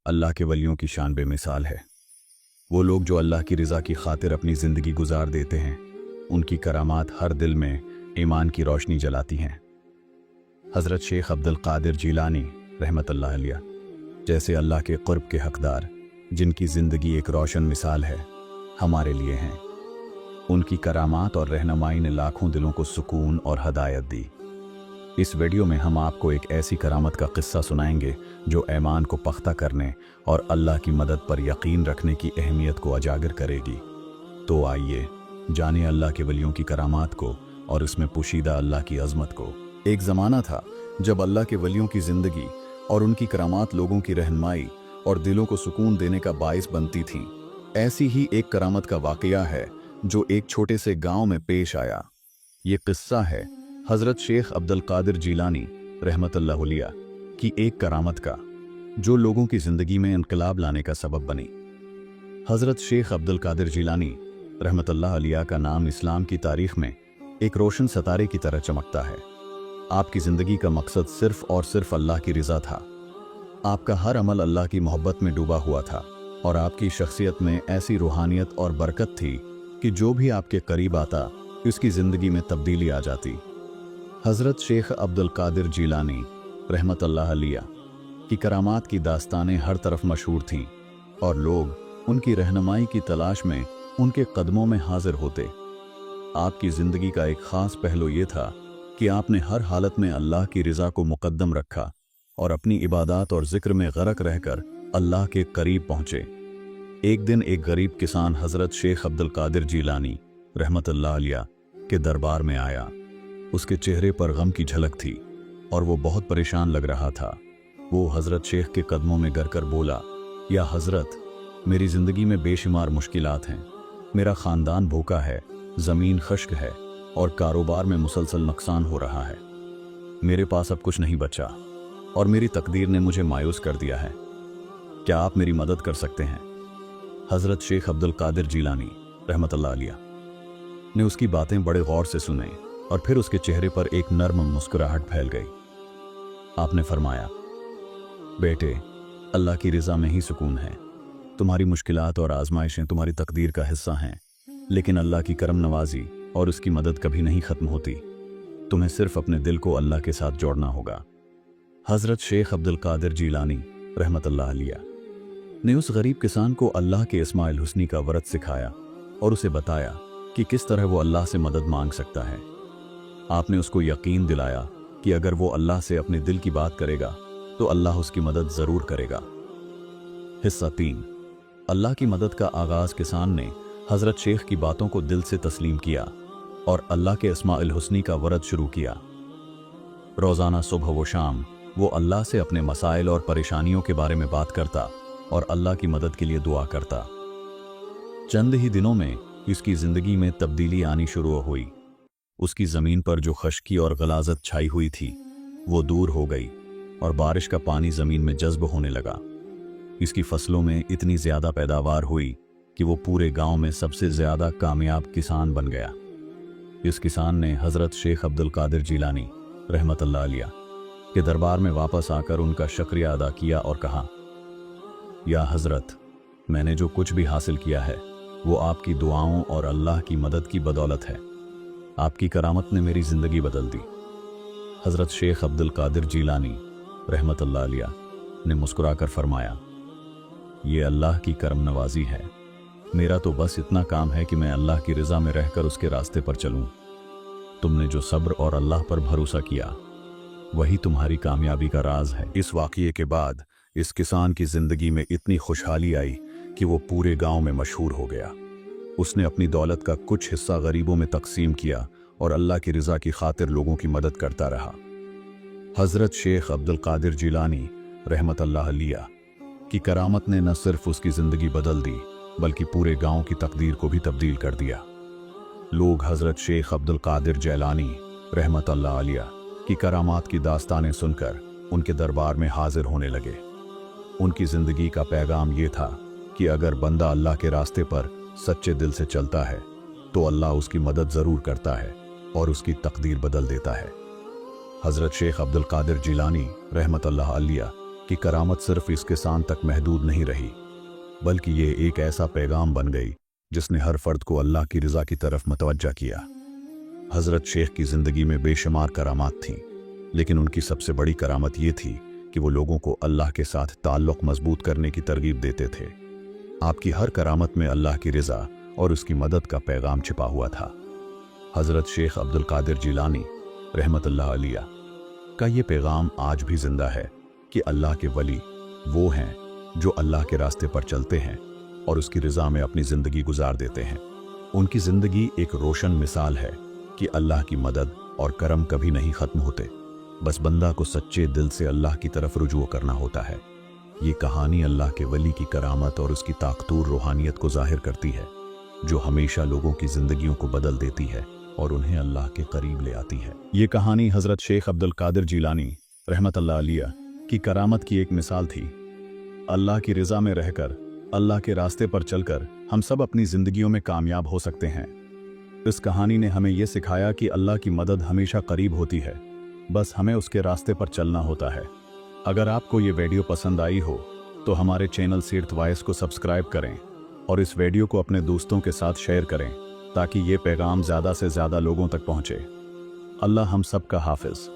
अल्लाह के वलियों की शान बेमिसाल है। वो लोग जो अल्लाह की रज़ा की खातिर अपनी ज़िंदगी गुजार देते हैं, उनकी करामात हर दिल में ईमान की रोशनी जलाती हैं। हज़रत शेख अब्दुल कादिर जीलानी रहमतुल्लाह अलैह जैसे अल्लाह के क़ुर्ब के हक़दार, जिनकी ज़िंदगी एक रोशन मिसाल है, हमारे लिए हैं। उनकी करामात और रहनुमाई ने लाखों दिलों को सुकून और हदायत दी। इस वीडियो में हम आपको एक ऐसी करामत का किस्सा सुनाएंगे जो ईमान को पख्ता करने और अल्लाह की मदद पर यकीन रखने की अहमियत को उजागर करेगी। तो आइए जाने अल्लाह के वलियों की करामात को और इसमें पोशीदा अल्लाह की अज़मत को। एक ज़माना था जब अल्लाह के वलियों की ज़िंदगी और उनकी करामात लोगों की रहनुमाई और दिलों को सुकून देने का बाइस बनती थीं। ऐसी ही एक करामत का वाक़या है जो एक छोटे से गांव में पेश आया। ये किस्सा है हज़रत शेख अब्दुल कादिर जीलानी रहमतुल्लाह अलैह की एक करामत का, जो लोगों की ज़िंदगी में इनकलाब लाने का सबब बनी। हज़रत शेख अब्दुल कादिर जीलानी रहमतुल्लाह अलैह का नाम इस्लाम की तारीख़ में एक रोशन सितारे की तरह चमकता है। आपकी ज़िंदगी का मकसद सिर्फ़ और सिर्फ अल्लाह की रज़ा था। आपका हर अमल अल्लाह की मोहब्बत में डूबा हुआ था और आपकी शख्सियत में ऐसी रूहानियत और बरकत थी कि जो भी आपके करीब आता उसकी ज़िंदगी में तब्दीली आ जाती। हज़रत शेख अब्दुल कादिर जीलानी रहमतुल्लाह अलैह की करामात की दास्तानें हर तरफ मशहूर थीं और लोग उनकी रहनुमाई की तलाश में उनके कदमों में हाजिर होते। आपकी ज़िंदगी का एक ख़ास पहलू ये था कि आपने हर हालत में अल्लाह की रज़ा को मुक़द्दम रखा और अपनी इबादत और ज़िक्र में ग़रक़ रहकर अल्लाह के करीब पहुँचे। एक दिन एक गरीब किसान हज़रत शेख अब्दुल कादिर जीलानी रहमतुल्लाह अलैह के दरबार में आया। उसके चेहरे पर गम की झलक थी और वो बहुत परेशान लग रहा था। वो हज़रत शेख के कदमों में गिरकर बोला, या हज़रत, मेरी ज़िंदगी में बेशुमार मुश्किलात हैं। मेरा ख़ानदान भूखा है, ज़मीन खुश्क है और कारोबार में मुसलसल नुकसान हो रहा है। मेरे पास अब कुछ नहीं बचा और मेरी तकदीर ने मुझे मायूस कर दिया है। क्या आप मेरी मदद कर सकते हैं? हज़रत शेख अब्दुल कादिर जीलानी रहमतुल्लाह अलैह ने उसकी बातें बड़े गौर से सुने और फिर उसके चेहरे पर एक नर्म मुस्कुराहट फैल गई। आपने फरमाया, बेटे, अल्लाह की रज़ा में ही सुकून है। तुम्हारी मुश्किलात और आजमाइशें तुम्हारी तकदीर का हिस्सा हैं, लेकिन अल्लाह की करम नवाजी और उसकी मदद कभी नहीं ख़त्म होती। तुम्हें सिर्फ अपने दिल को अल्लाह के साथ जोड़ना होगा। हज़रत शेख अब्दुल कादिर जीलानी रहमतुल्लाह अलैह ने उस गरीब किसान को अल्लाह के अस्माउल हुस्नी का व्रत सिखाया और उसे बताया कि किस तरह वो अल्लाह से मदद मांग सकता है। आपने उसको यकीन दिलाया कि अगर वो अल्लाह से अपने दिल की बात करेगा तो अल्लाह उसकी मदद ज़रूर करेगा। हिस्सा 3। अल्लाह की मदद का आगाज़। किसान ने हज़रत शेख की बातों को दिल से तस्लीम किया और अल्लाह के अस्माउल हुस्नी का व्रत शुरू किया। रोज़ाना सुबह व शाम वो अल्लाह से अपने मसाइल और परेशानियों के बारे में बात करता और अल्लाह की मदद के लिए दुआ करता। चंद ही दिनों में उसकी ज़िंदगी में तब्दीली आनी शुरू हुई। उसकी ज़मीन पर जो खश्की और गलाज़त छाई हुई थी वो दूर हो गई और बारिश का पानी ज़मीन में जज़्ब होने लगा। इसकी फसलों में इतनी ज़्यादा पैदावार हुई कि वो पूरे गांव में सबसे ज़्यादा कामयाब किसान बन गया। इस किसान ने हज़रत शेख अब्दुल कादिर जीलानी रहमतुल्लाह अलैह के दरबार में वापस आकर उनका शुक्रिया अदा किया और कहा, या हज़रत, मैंने जो कुछ भी हासिल किया है वो आपकी दुआओं और अल्लाह की मदद की बदौलत है। आपकी करामत ने मेरी ज़िंदगी बदल दी। हज़रत शेख अब्दुल कादिर जीलानी रहमतुल्लाह अलैह ने मुस्कुराकर फरमाया, ये अल्लाह की करम नवाजी है। मेरा तो बस इतना काम है कि मैं अल्लाह की रज़ा में रहकर उसके रास्ते पर चलूं। तुमने जो सब्र और अल्लाह पर भरोसा किया वही तुम्हारी कामयाबी का राज है। इस वाक़ये के बाद इस किसान की ज़िंदगी में इतनी खुशहाली आई कि वो पूरे गांव में मशहूर हो गया। उसने अपनी दौलत का कुछ हिस्सा गरीबों में तकसीम किया और अल्लाह की रज़ा की खातिर लोगों की मदद करता रहा। हज़रत शेख अब्दुल कादिर जीलानी रहमतुल्लाह अलैह की करामत ने न सिर्फ उसकी ज़िंदगी बदल दी बल्कि पूरे गांव की तकदीर को भी तब्दील कर दिया। लोग हज़रत शेख अब्दुल कादिर जीलानी रहमतुल्लाह अलैह की करामात की दास्तानें सुनकर उनके दरबार में हाजिर होने लगे। उनकी ज़िंदगी का पैगाम ये था कि अगर बंदा अल्लाह के रास्ते पर सच्चे दिल से चलता है तो अल्लाह उसकी मदद ज़रूर करता है और उसकी तकदीर बदल देता है। हज़रत शेख अब्दुल कादिर जीलानी रहमतुल्लाह अलैह कि करामत सिर्फ इसके शान तक महदूद नहीं रही, बल्कि ये एक ऐसा पैगाम बन गई जिसने हर फर्द को अल्लाह की रज़ा की तरफ मतवज्जा किया। हज़रत शेख की ज़िंदगी में बेशुमार करामात थीं, लेकिन उनकी सबसे बड़ी करामत ये थी कि वो लोगों को अल्लाह के साथ ताल्लुक़ मजबूत करने की तरगीब देते थे। आपकी हर करामत में अल्लाह की रज़ा और उसकी मदद का पैगाम छिपा हुआ था। हज़रत शेख अब्दुल कादिर जिलानी रहमतुल्लाह अलैह का ये पैगाम आज भी जिंदा है कि अल्लाह के वली वो हैं जो अल्लाह के रास्ते पर चलते हैं और उसकी रज़ा में अपनी ज़िंदगी गुजार देते हैं। उनकी ज़िंदगी एक रोशन मिसाल है कि अल्लाह की मदद और करम कभी नहीं ख़त्म होते, बस बंदा को सच्चे दिल से अल्लाह की तरफ रुजू करना होता है। ये कहानी अल्लाह के वली की करामत और उसकी ताकतूर रूहानियत को ज़ाहिर करती है, जो हमेशा लोगों की ज़िंदगियों को बदल देती है और उन्हें अल्लाह के करीब ले आती है। ये कहानी हज़रत शेख अब्दुल कादिर जिलानी रहमतुल्लाह अलैह की करामत की एक मिसाल थी। अल्लाह की रज़ा में रहकर, अल्लाह के रास्ते पर चलकर हम सब अपनी ज़िंदगियों में कामयाब हो सकते हैं। इस कहानी ने हमें यह सिखाया कि अल्लाह की मदद हमेशा करीब होती है, बस हमें उसके रास्ते पर चलना होता है। अगर आपको ये वीडियो पसंद आई हो तो हमारे चैनल सीरत वॉइस को सब्सक्राइब करें और इस वीडियो को अपने दोस्तों के साथ शेयर करें ताकि ये पैगाम ज़्यादा से ज़्यादा लोगों तक पहुँचे। अल्लाह हम सब का हाफिज़।